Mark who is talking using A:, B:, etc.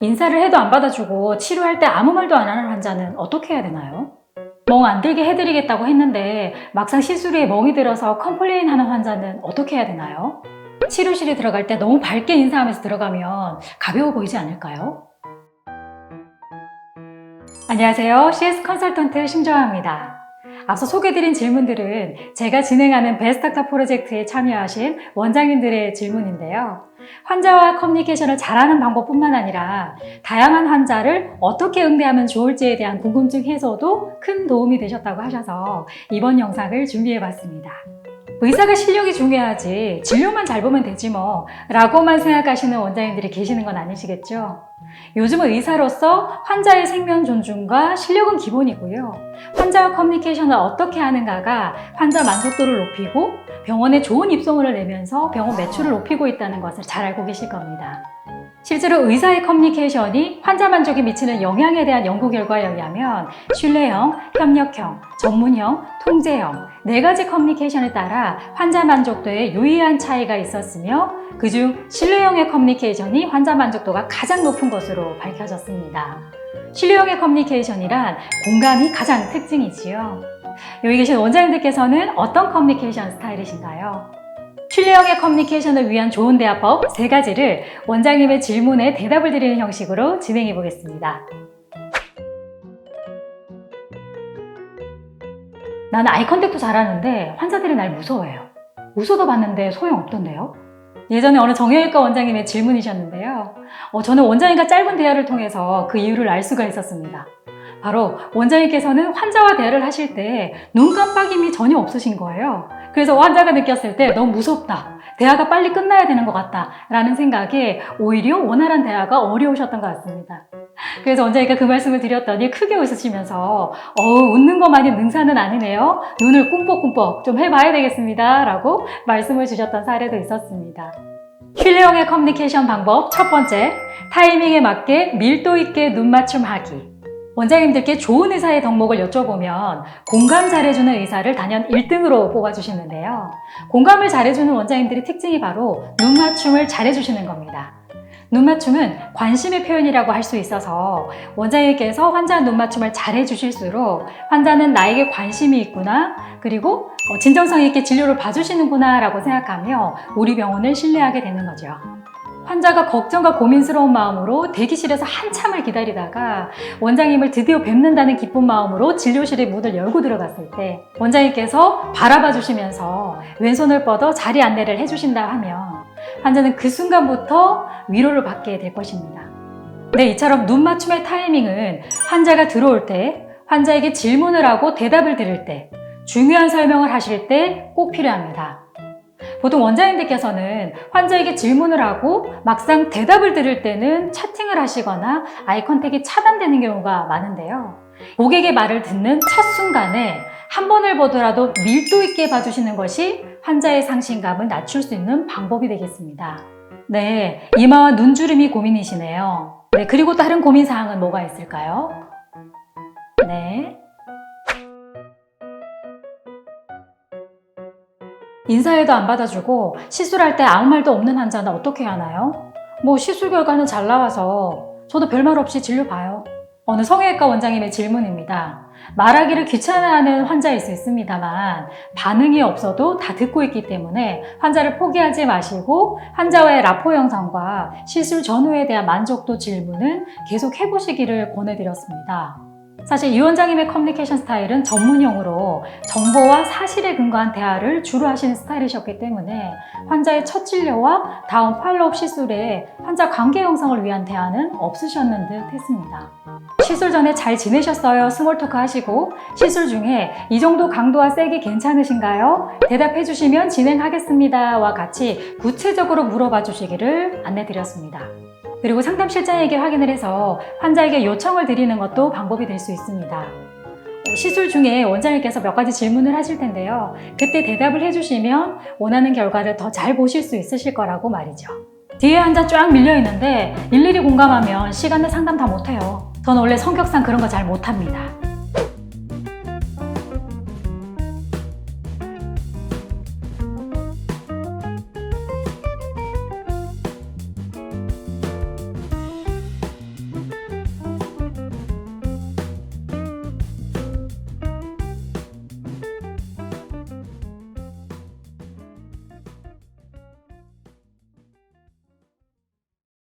A: 인사를 해도 안 받아주고 치료할 때 아무 말도 안 하는 환자는 어떻게 해야 되나요? 멍 안 들게 해드리겠다고 했는데 막상 시술에 멍이 들어서 컴플레인 하는 환자는 어떻게 해야 되나요? 치료실에 들어갈 때 너무 밝게 인사하면서 들어가면 가벼워 보이지 않을까요? 안녕하세요. CS 컨설턴트 심정아입니다. 앞서 소개드린 질문들은 제가 진행하는 베스트닥터 프로젝트에 참여하신 원장님들의 질문인데요. 환자와 커뮤니케이션을 잘하는 방법뿐만 아니라 다양한 환자를 어떻게 응대하면 좋을지에 대한 궁금증 해소도 큰 도움이 되셨다고 하셔서 이번 영상을 준비해봤습니다. 의사가 실력이 중요하지 진료만 잘 보면 되지 뭐 라고만 생각하시는 원장님들이 계시는 건 아니시겠죠? 요즘은 의사로서 환자의 생명 존중과 실력은 기본이고요. 환자와 커뮤니케이션을 어떻게 하는가가 환자 만족도를 높이고 병원에 좋은 입소문을 내면서 병원 매출을 높이고 있다는 것을 잘 알고 계실 겁니다. 실제로 의사의 커뮤니케이션이 환자 만족에 미치는 영향에 대한 연구 결과에 의하면 신뢰형, 협력형, 전문형, 통제형 4가지 커뮤니케이션에 따라 환자 만족도에 유의한 차이가 있었으며 그중 신뢰형의 커뮤니케이션이 환자 만족도가 가장 높은 것으로 밝혀졌습니다. 신뢰형의 커뮤니케이션이란 공감이 가장 특징이지요. 여기 계신 원장님들께서는 어떤 커뮤니케이션 스타일이신가요? 신뢰형의 커뮤니케이션을 위한 좋은 대화법 3가지를 원장님의 질문에 대답을 드리는 형식으로 진행해 보겠습니다. 나는 아이 컨택도 잘하는데 환자들이 날 무서워해요. 웃어도 봤는데 소용없던데요? 예전에 어느 정형외과 원장님의 질문이셨는데요. 저는 원장님과 짧은 대화를 통해서 그 이유를 알 수가 있었습니다. 바로 원장님께서는 환자와 대화를 하실 때 눈 깜빡임이 전혀 없으신 거예요. 그래서 환자가 느꼈을 때 너무 무섭다, 대화가 빨리 끝나야 되는 것 같다 라는 생각에 오히려 원활한 대화가 어려우셨던 것 같습니다. 그래서 원장님께 그 말씀을 드렸더니 크게 웃으시면서 웃는 것만이 능사는 아니네요, 눈을 꿈뻑꿈뻑 좀 해봐야 되겠습니다 라고 말씀을 주셨던 사례도 있었습니다. 신뢰형의 커뮤니케이션 방법 첫 번째, 타이밍에 맞게 밀도 있게 눈 맞춤하기. 원장님들께 좋은 의사의 덕목을 여쭤보면 공감 잘해주는 의사를 단연 1등으로 뽑아주시는데요. 공감을 잘해주는 원장님들의 특징이 바로 눈 맞춤을 잘해주시는 겁니다. 눈 맞춤은 관심의 표현이라고 할 수 있어서 원장님께서 환자 눈 맞춤을 잘해주실수록 환자는 나에게 관심이 있구나, 그리고 진정성 있게 진료를 봐주시는구나 라고 생각하며 우리 병원을 신뢰하게 되는 거죠. 환자가 걱정과 고민스러운 마음으로 대기실에서 한참을 기다리다가 원장님을 드디어 뵙는다는 기쁜 마음으로 진료실의 문을 열고 들어갔을 때 원장님께서 바라봐 주시면서 왼손을 뻗어 자리 안내를 해주신다 하면 환자는 그 순간부터 위로를 받게 될 것입니다. 네, 이처럼 눈 맞춤의 타이밍은 환자가 들어올 때, 환자에게 질문을 하고 대답을 들을 때, 중요한 설명을 하실 때 꼭 필요합니다. 보통 원장님들께서는 환자에게 질문을 하고 막상 대답을 들을 때는 채팅을 하시거나 아이 컨택이 차단되는 경우가 많은데요. 고객의 말을 듣는 첫 순간에 한 번을 보더라도 밀도 있게 봐주시는 것이 환자의 상심감을 낮출 수 있는 방법이 되겠습니다. 네, 이마와 눈주름이 고민이시네요. 네, 그리고 다른 고민사항은 뭐가 있을까요? 네. 인사에도 안 받아주고 시술할 때 아무 말도 없는 환자는 어떻게 하나요? 시술 결과는 잘 나와서 저도 별말 없이 진료 봐요. 어느 성형외과 원장님의 질문입니다. 말하기를 귀찮아하는 환자일 수 있습니다만 반응이 없어도 다 듣고 있기 때문에 환자를 포기하지 마시고 환자와의 라포 형성과 시술 전후에 대한 만족도 질문은 계속 해보시기를 권해드렸습니다. 사실 이 원장님의 커뮤니케이션 스타일은 전문용어로 정보와 사실에 근거한 대화를 주로 하시는 스타일이셨기 때문에 환자의 첫 진료와 다음 팔로업 시술에 환자 관계 형성을 위한 대화는 없으셨는 듯 했습니다. 시술 전에 잘 지내셨어요? 스몰토크 하시고 시술 중에 이 정도 강도와 세기 괜찮으신가요? 대답해 주시면 진행하겠습니다 와 같이 구체적으로 물어봐 주시기를 안내드렸습니다. 그리고 상담실장에게 확인을 해서 환자에게 요청을 드리는 것도 방법이 될 수 있습니다. 시술 중에 원장님께서 몇 가지 질문을 하실 텐데요. 그때 대답을 해주시면 원하는 결과를 더 잘 보실 수 있으실 거라고 말이죠. 뒤에 환자 쫙 밀려 있는데 일일이 공감하면 시간을 상담 다 못해요. 저는 원래 성격상 그런 거 잘 못합니다.